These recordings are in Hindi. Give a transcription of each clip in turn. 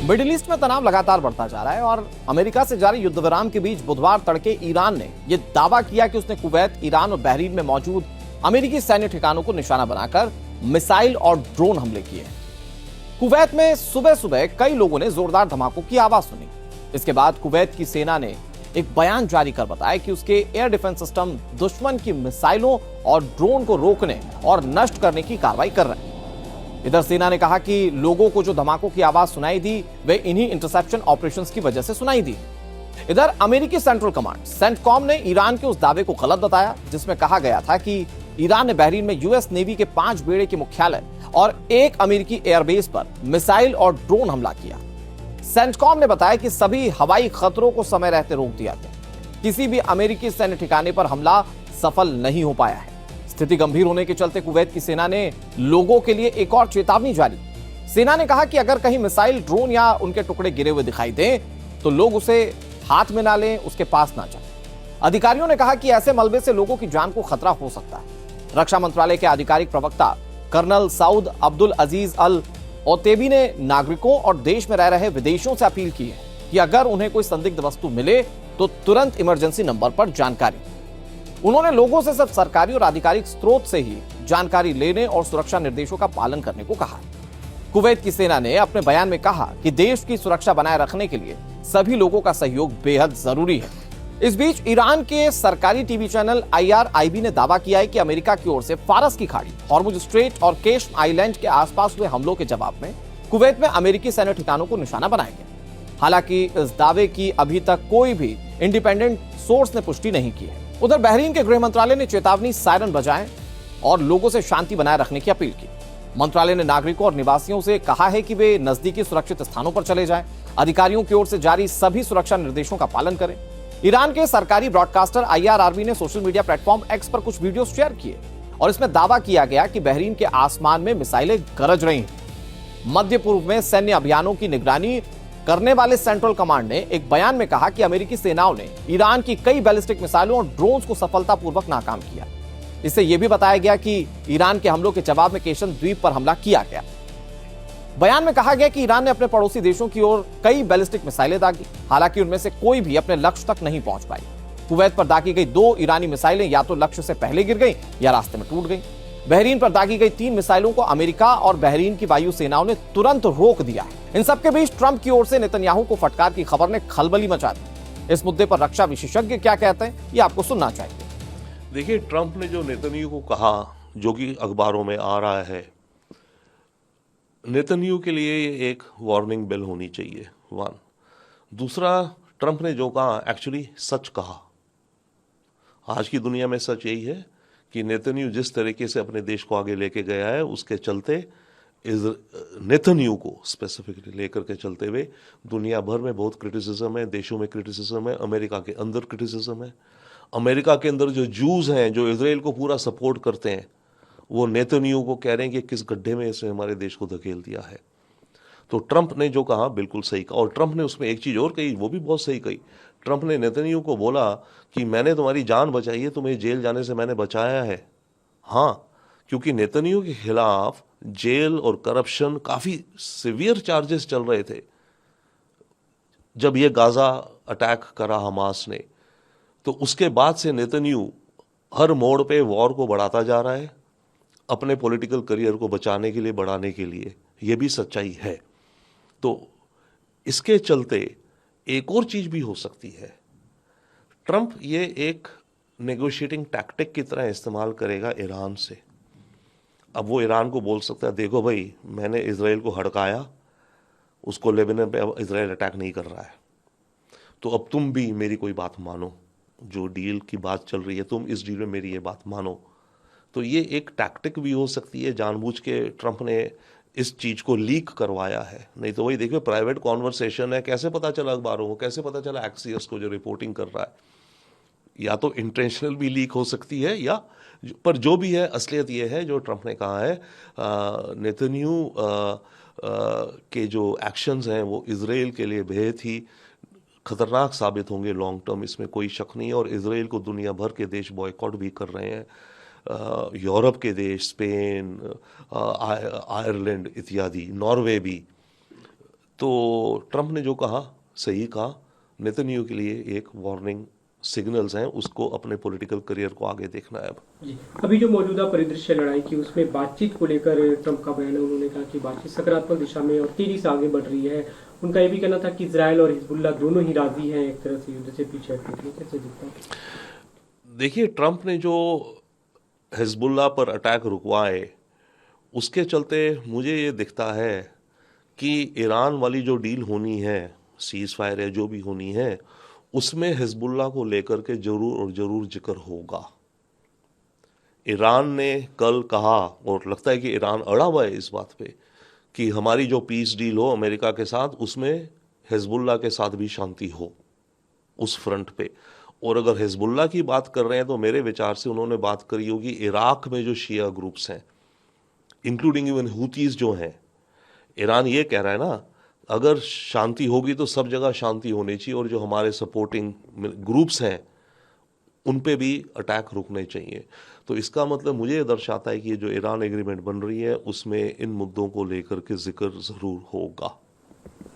मिडिल ईस्ट में तनाव लगातार बढ़ता जा रहा है और अमेरिका से जारी युद्ध विराम के बीच बुधवार तड़के ईरान ने यह दावा किया कि उसने कुवैत, ईरान और बहरीन में मौजूद अमेरिकी सैन्य ठिकानों को निशाना बनाकर मिसाइल और ड्रोन हमले किए। कुवैत में सुबह सुबह कई लोगों ने जोरदार धमाकों की आवाज सुनी। इसके बाद कुवैत की सेना ने एक बयान जारी कर बताया कि उसके एयर डिफेंस सिस्टम दुश्मन की मिसाइलों और ड्रोन को रोकने और नष्ट करने की कार्रवाई कर रहे हैं। इधर सेना ने कहा कि लोगों को जो धमाकों की आवाज सुनाई दी वे इन्हीं इंटरसेप्शन ऑपरेशंस की वजह से सुनाई दी। इधर अमेरिकी सेंट्रल कमांड सेंटकॉम ने ईरान के उस दावे को गलत बताया जिसमें कहा गया था कि ईरान ने बहरीन में यूएस नेवी के 5 बेड़े के मुख्यालय और एक अमेरिकी एयरबेस पर मिसाइल और ड्रोन हमला किया। सेंटकॉम ने बताया कि सभी हवाई खतरों को समय रहते रोक दिया गया। किसी भी अमेरिकी सैन्य ठिकाने पर हमला सफल नहीं हो पाया है। स्थिति गंभीर होने के चलते कुवैत की सेना ने लोगों के लिए एक और चेतावनी जारी। सेना ने कहा कि अगर कहीं मिसाइल, ड्रोन या उनके टुकड़े गिरे हुए दिखाई दें तो लोग उसे हाथ में ना लें, उसके पास ना जाएं। अधिकारियों ने कहा कि ऐसे मलबे से लोगों की जान को खतरा हो सकता है। रक्षा मंत्रालय के आधिकारिक प्रवक्ता कर्नल सऊद अब्दुल अजीज अल ओतेबी ने नागरिकों और देश में रह रहे विदेशियों से अपील की है कि अगर उन्हें कोई संदिग्ध वस्तु मिले तो तुरंत इमरजेंसी नंबर पर जानकारी। उन्होंने लोगों से सिर्फ सरकारी और आधिकारिक स्रोत से ही जानकारी लेने और सुरक्षा निर्देशों का पालन करने को कहा। कुवैत की सेना ने अपने बयान में कहा कि देश की सुरक्षा बनाए रखने के लिए सभी लोगों का सहयोग बेहद जरूरी है। इस बीच ईरान के सरकारी टीवी चैनल IRIB ने दावा किया है कि अमेरिका की ओर से फारस की खाड़ी, हॉर्मुज स्ट्रेट और केश्म आइलैंड के आसपास हुए हमलों के जवाब में कुवैत में अमेरिकी सैन्य ठिकानों को निशाना बनाया गया। हालांकि इस दावे की अभी तक कोई भी इंडिपेंडेंट सोर्स ने पुष्टि नहीं की है। उधर बहरीन के गृह मंत्रालय ने चेतावनी सायरन बजाएं और लोगों से शांति बनाए रखने की अपील की। मंत्रालय ने नागरिकों और निवासियों से कहा है कि वे नजदीकी सुरक्षित स्थानों पर चले जाएं, अधिकारियों की ओर से जारी सभी सुरक्षा निर्देशों का पालन करें। ईरान के सरकारी ब्रॉडकास्टर IRIB ने सोशल मीडिया प्लेटफॉर्म X पर कुछ वीडियो शेयर किए और इसमें दावा किया गया कि बहरीन के आसमान में मिसाइलें गरज रही हैं। मध्य पूर्व में सैन्य अभियानों की निगरानी करने वाले सेंट्रल कमांड ने एक बयान में कहा कि अमेरिकी सेनाओं ने ईरान की कई बैलिस्टिक मिसाइलों और ड्रोन्स को सफलतापूर्वक नाकाम किया। इससे यह भी बताया गया कि ईरान के हमलों के जवाब में केशन द्वीप पर हमला किया गया। बयान में कहा गया कि ईरान ने अपने पड़ोसी देशों की ओर कई बैलिस्टिक मिसाइलें दागी, हालांकि उनमें से कोई भी अपने लक्ष्य तक नहीं पहुंच पाई। कुवैत पर दागी गई 2 ईरानी मिसाइलें या तो लक्ष्य से पहले गिर गई या रास्ते में टूट गई। बहरीन पर दागी गई 3 मिसाइलों को अमेरिका और बहरीन की वायु सेनाओं ने तुरंत रोक दिया है। इन सबके बीच ट्रंप की ओर से नेतन्याहू को फटकार की खबर ने खलबली मचा दी। इस मुद्दे पर रक्षा विशेषज्ञ क्या कहते हैं, ये आपको सुनना चाहिए। देखिए, ट्रंप ने जो नेतन्याहू को कहा, जो कि अखबारों में आ रहा है, नेतन्याहू के लिए ये एक वार्निंग बेल होनी चाहिए। 1 दूसरा, ट्रंप ने जो कहा एक्चुअली सच कहा। आज की दुनिया में सच यही है कि नेतन्याहू जिस तरीके से अपने देश को आगे लेके गया है, उसके चलते नेतन्याहू को स्पेसिफिकली लेकर के चलते हुए दुनिया भर में बहुत क्रिटिसिज्म है, देशों में क्रिटिसिज्म है, अमेरिका के अंदर क्रिटिसिज्म है। अमेरिका के अंदर जो जूस हैं, जो इजराइल को पूरा सपोर्ट करते हैं, वो नेतन्याहू को कह रहे हैं कि किस गड्ढे में इसने हमारे देश को धकेल दिया है। तो ट्रंप ने जो कहा बिल्कुल सही कहा। और ट्रंप ने उसमें एक चीज़ और कही, वो भी बहुत सही कही। ट्रंप ने नेतन्याहू को बोला कि मैंने तुम्हारी जान बचाई है, तुम्हें जेल जाने से मैंने बचाया है। हाँ, क्योंकि नेतन्याहू के खिलाफ जेल और करप्शन काफ़ी सिवियर चार्जेस चल रहे थे। जब ये गाजा अटैक करा हमास ने, तो उसके बाद से नेतन्याहू हर मोड़ पे वॉर को बढ़ाता जा रहा है, अपने पॉलिटिकल करियर को बचाने के लिए, बढ़ाने के लिए। ये भी सच्चाई है। तो इसके चलते एक और चीज भी हो सकती है, ट्रंप ये एक नेगोशिएटिंग टैक्टिक की तरह इस्तेमाल करेगा ईरान से। अब वो ईरान को बोल सकता है, देखो भाई, मैंने इजराइल को हड़काया, उसको लेबनान पे अब इजराइल अटैक नहीं कर रहा है, तो अब तुम भी मेरी कोई बात मानो, जो डील की बात चल रही है, तुम इस डील में मेरी ये बात मानो। तो ये एक टैक्टिक भी हो सकती है। जानबूझ के ट्रंप ने इस चीज को लीक करवाया है, नहीं तो वही देखिए प्राइवेट कॉन्वर्सेशन है। कैसे पता चला अखबारों को, कैसे पता चला एक्सियस को जो रिपोर्टिंग कर रहा है? या तो इंटेंशनल भी लीक हो सकती है, या पर जो भी है, असलियत ये है जो ट्रंप ने कहा है, नेतन्याहू के जो एक्शंस हैं वो इजराइल के लिए बेहद ही खतरनाक साबित होंगे लॉन्ग टर्म, इसमें कोई शक नहीं है। और इजराइल को दुनिया भर के देश बॉयकॉट भी कर रहे हैं, यूरोप के देश, स्पेन, आयरलैंड इत्यादि, नॉर्वे भी। तो ट्रंप ने जो कहा सही कहा, नेतन्याहू के लिए एक वार्निंग सिग्नल्स हैं, उसको अपने पॉलिटिकल करियर को आगे देखना है अब। जी, अभी जो मौजूदा परिदृश्य लड़ाई की उसमें बातचीत को लेकर ट्रंप का बयान है। उन्होंने कहा कि बातचीत सकारात्मक दिशा में और तेजी से आगे बढ़ रही है। उनका ये भी कहना था कि इजराइल और हिजबुल्लाह दोनों ही राजी हैं एक तरह से युद्ध से पीछे हटने के लिए। कैसे दिखता है? देखिए, ट्रंप ने जो हिजबुल्लाह पर अटैक रुकवाए, उसके चलते मुझे ये दिखता है कि ईरान वाली जो डील होनी है, सीज फायर है जो भी होनी है, उसमें हिजबुल्लाह को लेकर के जरूर और जरूर जिक्र होगा। ईरान ने कल कहा, और लगता है कि ईरान अड़ा हुआ है इस बात पे, कि हमारी जो पीस डील हो अमेरिका के साथ, उसमें हिजबुल्लाह के साथ भी शांति हो उस फ्रंट पे। और अगर हिजबुल्लाह की बात कर रहे हैं तो मेरे विचार से उन्होंने बात करी होगी इराक में जो शिया ग्रुप्स हैं, इंक्लूडिंग इवन हुतीज जो हैं। ईरान ये कह रहा है ना, अगर शांति होगी तो सब जगह शांति होनी चाहिए, और जो हमारे सपोर्टिंग ग्रुप्स हैं उन पे भी अटैक रुकने चाहिए। तो इसका मतलब मुझे ये दर्शाता है कि ये जो ईरान एग्रीमेंट बन रही है उसमें इन मुद्दों को लेकर के जिक्र ज़रूर होगा।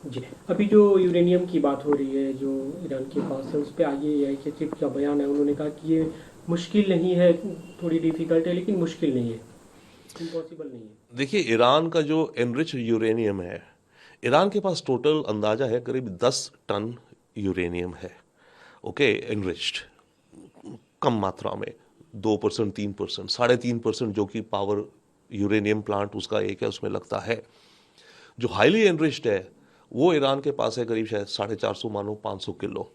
जी, अभी जो यूरेनियम की बात हो रही है जो ईरान के पास है, उस पर IAEA के चीफ का बयान है। उन्होंने कहा कि ये मुश्किल नहीं है, थोड़ी डिफिकल्ट है लेकिन मुश्किल नहीं है, इम्पॉसिबल नहीं है। देखिए, ईरान का जो एनरिच यूरेनियम है, ईरान के पास टोटल अंदाजा है करीब 10 टन यूरेनियम है। ओके, एनरिच्ड कम मात्रा में 2%, 3%, 3.5% जो कि पावर यूरेनियम प्लांट उसका एक है उसमें लगता है। जो हाईली एनरिच्ड है वो ईरान के पास है करीब शायद 450 मानो 500 किलो,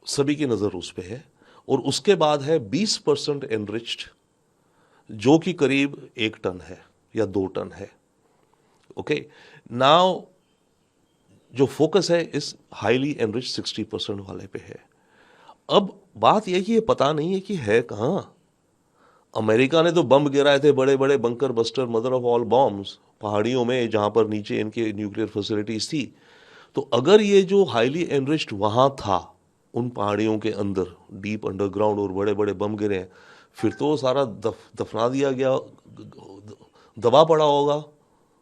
सभी की नज़र उस पे है। और उसके बाद है 20% एनरिच्ड जो कि करीब 1 टन है या 2 टन है। ओके, नाउ जो फोकस है इस हाईली एनरिच्ड 60% वाले पे है। अब बात यह कि ये पता नहीं है कि है कहाँ। अमेरिका ने तो बम गिराए थे, बड़े बड़े bunker buster, mother of all bombs, पहाड़ियों में जहां पर नीचे इनके न्यूक्लियर फैसिलिटीज थी। तो अगर ये जो हाईली एनरिच्ड वहां था उन पहाड़ियों के अंदर डीप अंडरग्राउंड और बड़े बड़े बम गिरे हैं, फिर तो सारा दफना दिया गया, दबा पड़ा होगा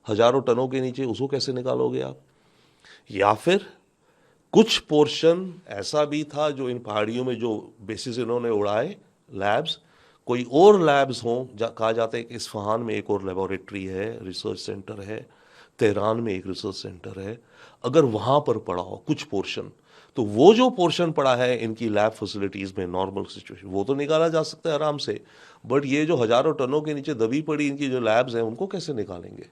हजारों टनों के नीचे, उसको कैसे निकालोगे आप? या फिर कुछ पोर्शन ऐसा भी था जो इन पहाड़ियों में जो बेसिस इन्होंने उड़ाए लैब्स, कोई और लैब्स हों, कहा जाता है कि इस्फहान में एक और लेबोरेटरी है, रिसर्च सेंटर है, तेहरान में एक रिसर्च सेंटर है, अगर वहां पर पड़ा हो कुछ पोर्शन, तो वो जो पोर्शन पड़ा है इनकी लैब फैसिलिटीज में नॉर्मल सिचुएशन, वो तो निकाला जा सकता है आराम से। बट ये जो हजारों टनों के नीचे दबी पड़ी इनकी जो लैब्स हैं, उनको कैसे निकालेंगे?